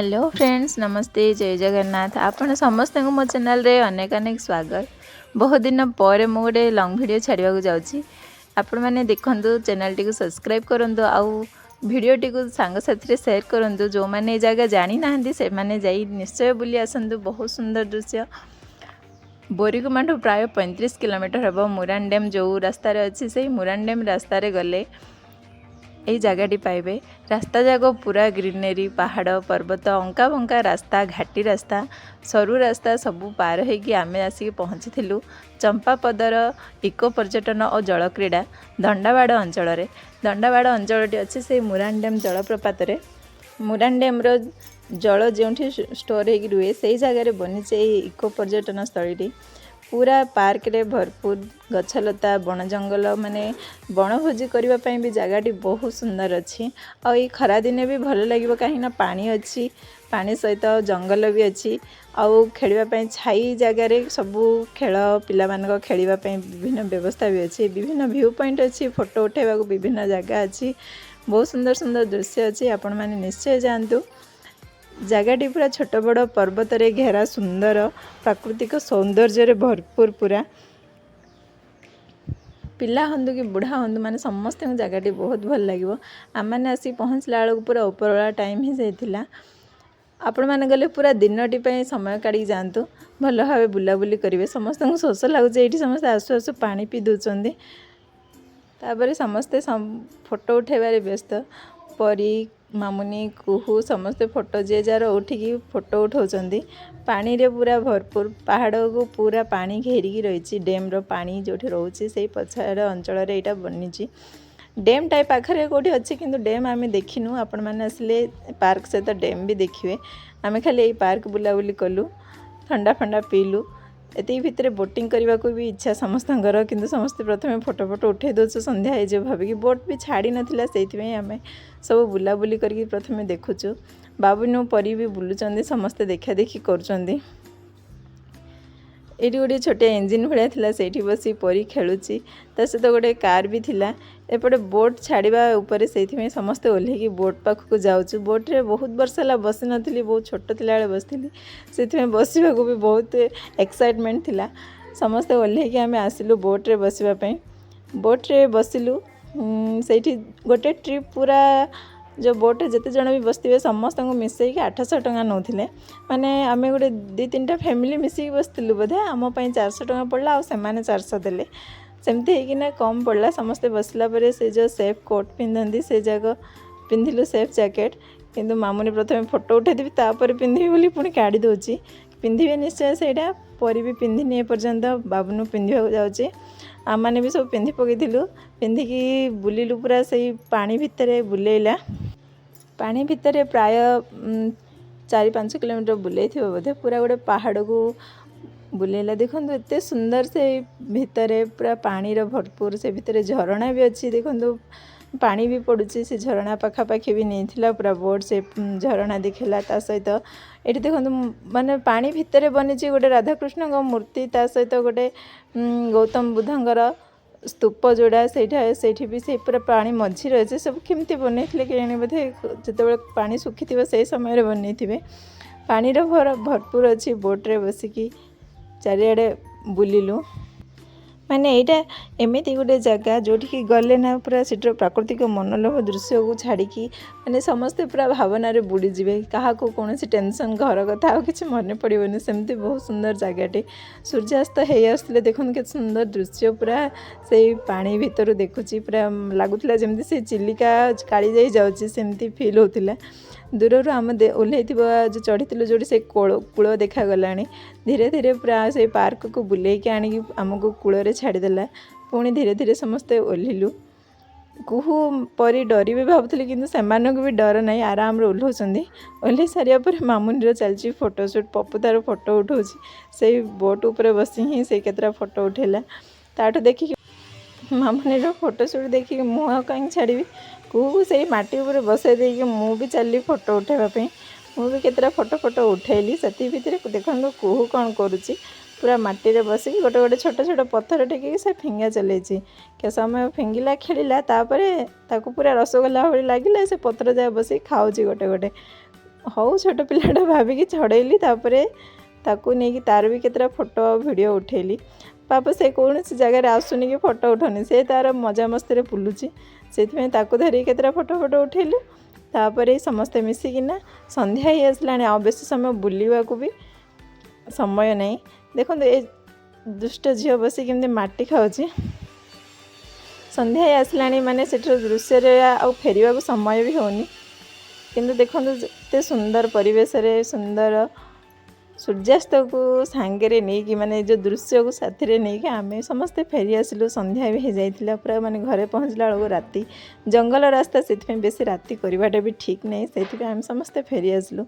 Hello friends, नमस्ते, जय जगन्नाथ। आपण समस्त को मो चैनल रे अनेक अनेक स्वागत। बहुत दिन पर मु गोटे लॉन्ग वीडियो छाड़वा जाऊँगी। आपण मैंने देखंतु, चैनल टी को सब्सक्राइब करंतु, आउ वीडियो टी को सांग साथी शेयर करंतु। जो माने जगह जानी नाहंती से माने जाई निश्चय बुली आसंतु। बहुत सुंदर दृश्य। बोरीगुमाठू प्राय 35 किलोमीटर हम मुरान डैम जो रास्तार अच्छी से मुरान डैम रास्तार गले यही जगहटी पाइबे। रास्ता जाक पूरा ग्रीनरी, पहाड़ पर्वत, अंका बंका रास्ता, घाटी रास्ता, सरू रास्ता सबू पार होगी आम आसिक पहुँची चंपापदर इको पर्यटन और जल क्रीड़ा दंडाबाड़ अंचल। दंडाबाड़ अंचलटी अच्छे से मुरान डैम जलप्रपात। मुरान डैम जल जो स्टोर हो रुए से जगह बनी इको पर्यटन स्थली। पूरा पार्क रे भरपूर गछलता, बण जंगल, माने बनभोजी करने भी जगहटी बहुत सुंदर अच्छी। और ये खरा दिने भी भल लगे कहीं पानी अच्छी, पानी सहित जंगल भी अच्छी। आउ खेलवाई छाई जगार सबू खेल पिला खेलवाई विभिन्न व्यवस्था भी अच्छी। विभिन्न व्यू पॉइंट अच्छी, फोटो उठेबा विभिन्न जगह अच्छी। बहुत सुंदर सुंदर दृश्य अच्छी। आपण मैंने निश्चय जातु। जगहटी पूरा छोट बड़ पर्वत रे घेरा, सुंदर प्राकृतिक सौंदर्य भरपूर। पूरा पिला हंतु कि बुढ़ा हंतु माने समस्त जगहटी बहुत भल लगे। आम मैंने आसी पहुँचला बेलू पूरा उपरवाला टाइम ही जाइथिला। आपण मैंने गले पूरा दिनटी समय काढ़ी जातु, भल भाव बुलाबुली करेंगे। समस्त को शोष लगुच, ये समस्त आसु आसु पानी पी दौरान। तापर समस्ते फोटो उठेबारे व्यस्त। परी, मामुनी, कुहू समस्ते फोटो जे जार उठिकी फोटो उठाउछंदी। पानी रे पूरा भरपूर, पहाड़ को पूरा पानी घेरिकी रही। डैम रो पानी जो रोचे से पछाड़ अंचल यहाँ बनी। डैम टाइप पाखे कौटी अच्छी, किंतु डैम आम देखिनु। आपण मैंने आसिले पार्क सहित डैम भी देखिए। आम खाली यही पार्क बुलाबुली कलु, ठंडा फंडा पीलु। एति भितर बोटिंग करने को भी इच्छा समस्त, किंतु समस्ते प्रथम फोटो फोटो उठे दौर संध्या हो भाविकी। बोट भी छाड़ी नाला से आम सब बुलाबुली करके प्रथम देखुचु। बाबुनु परी भी बुलूँ, समस्ते देखा देखी कर। ये गोटे छोटे इंजिन भाया था, से बसी परी खेलुची। ता सहित गोटे कार भी थिला। एपटे बोट छाड़ा उपर से समस्ते ओह्लैकी बोट पाखक जाऊँ। बोट रे बहुत वर्ष है बसी नी, बहुत छोट थिला बसती से बसवा भी बहुत एक्साइटमेंट थिला। समस्ते ओह्लैकी आम आसिलु बोट रे बसवाई। बोट रे बसिलु। से गोटे ट्रिप पूरा जो बोट जिते जन भी बसते समस्त को मिसई 800 टଙ୍କା नौथिले। माने आम गोटे 2-3टा फैमिली मिसिक बसलु बोधे। आम 400 टଙ୍କା पड़ला और सेमाने 400 देले। सेमती होना कम पड़ला। समस्ते बसला परे से जो सेफ कोट पिंधती से जाक पिंधिलु, सेफ जैकेट। किंतु मामुनी प्रथम फोटो उठेदेवी तापर पिंधि बोली पुणी काढ़ी दौची। पिंधे निश्चय सेटा। परी भी पिंधिनी एपर्यंत, बाबुनु पिंधा जाऊँचे। आम मैंने भी सब पिंधि पकईलु। पिंधिकी बुलिलु पूरा से पानी भितर बुलेला। पानी भितर प्राय 4-5 किलोमीटर बुले बोधे। पूरा गोटे पहाड़ को बुलेला। देखो एत सुंदर से भितर पूरा पानी भरपूर। से भितर झरणा भी अच्छी। देखो पानी भी पड़ुची। से झरणा पाखापाखि भी नहीं थिला। पूरा बोर्ड से झरणा दिखेला। ता सहित ये देखो माने पानी भितर बनी गोटे राधाकृष्ण मूर्ति, ता सहित गोटे गौतम बुद्धंकर स्तूप जोड़ा से भी से पूरा पानी मझी रही। सब केमती बनई कि बोधे जो पानी सुखी थी से समय बनई थे। पानी भरपूर अच्छी। बोट्रे बसिकी चारिआडे बुलिलु। माने यहाँ एमती गोटे जगह जोटि गले ना पूरा सीटर प्राकृतिक मनोलोभ दृश्य को छाड़ी माने समस्ते पूरा भावना बुड़ीजे। क्या कौन टेंशन घर कथा कि मन पड़ोनी। सेमती बहुत सुंदर जगहटे। सूर्यास्त हो आसते देखो के सुंदर दृश्य। पूरा से पानी भीतर देखुची। पूरा लगुला जमी से चिलिका काली जाई जाऊँगी सेमती फील होता। दूर आम ओह्लई जो चढ़ी जो से कूल देखागला। धीरे धीरे पूरा से पार्क को बुलेकी आणिकी आमको कूल छाड़देला। पुणी धीरे धीरे समस्ते ओह्लू। कुहू परी डरी भी भावुली, किंतु सेमानक भी डर ना, आराम रे ओह्लौचंदी। ओह्लई सारिया पर मामुनी चलची फोटोशूट। पप्पू तार फोटो उठाऊँच। से बोट उपर बसी ही से केतरा फोटो उठेला। ताठू देखिक मामुनी फोटोशूट देखिक मुँह कहीं छाड़ी कुहू से माटी उपर बसई देकी मु भी चलि फोटो उठाइबापी। मु भी केतरा फोटो फोटो उठेली। से भितर देखो कुहू कौन करुच्ची। पूरा माटी रे बसिकी गोटे गोटे छोट छोट पत्थर टेकिकी से फिंगा चलैची। के समय फिंगिला खेलिला, तापरे ताकू पूरा रसगोल्ला भली लगिला। से पत्र जा बसी खाऊची गोटे गोटे। ହଉ ଛୋଟ ପିଲାଟା ଭାବିକି ଛଡ଼େଇଲି। ତାପରେ ତାକୁ ନେଇକି ତାର ବି କେତେଟା ଫଟୋ ଭିଡ଼ିଓ ଉଠେଇଲି। ବାପା ସେ କୌଣସି ଜାଗାରେ ଆସୁନି କି ଫଟୋ ଉଠାଉନି, ସେ ତାର ମଜାମସ୍ତିରେ ବୁଲୁଛି। ସେଥିପାଇଁ ତାକୁ ଧରିକି କେତେଟା ଫଟୋ ଉଠେଇଲୁ। ତାପରେ ସମସ୍ତେ ମିଶିକିନା ସନ୍ଧ୍ୟା ହେଇ ଆସିଲାଣି, ଆଉ ବେଶୀ ସମୟ ବୁଲିବାକୁ ବି ସମୟ ନାହିଁ। ଦେଖନ୍ତୁ ଏ ଦୁଷ୍ଟ ଝିଅ ବସି କେମିତି ମାଟି ଖାଉଛି। ସନ୍ଧ୍ୟା ହେଇ ଆସିଲାଣି ମାନେ ସେଠାର ଦୃଶ୍ୟରେ ଆଉ ଫେରିବାକୁ ସମୟ ବି ହେଉନି। କିନ୍ତୁ ଦେଖନ୍ତୁ ଏତେ ସୁନ୍ଦର ପରିବେଶରେ ସୁନ୍ଦର ସୂର୍ଯ୍ୟାସ୍ତକୁ ସାଙ୍ଗରେ ନେଇକି ମାନେ ଯେଉଁ ଦୃଶ୍ୟକୁ ସାଥିରେ ନେଇକି ଆମେ ସମସ୍ତେ ଫେରି ଆସିଲୁ। ସନ୍ଧ୍ୟା ବି ହେଇଯାଇଥିଲା ପୁରା, ମାନେ ଘରେ ପହଞ୍ଚିଲା ବେଳକୁ ରାତି। ଜଙ୍ଗଲ ରାସ୍ତା, ସେଥିପାଇଁ ବେଶୀ ରାତି କରିବାଟା ବି ଠିକ୍ ନାହିଁ। ସେଇଥିପାଇଁ ଆମେ ସମସ୍ତେ ଫେରି ଆସିଲୁ।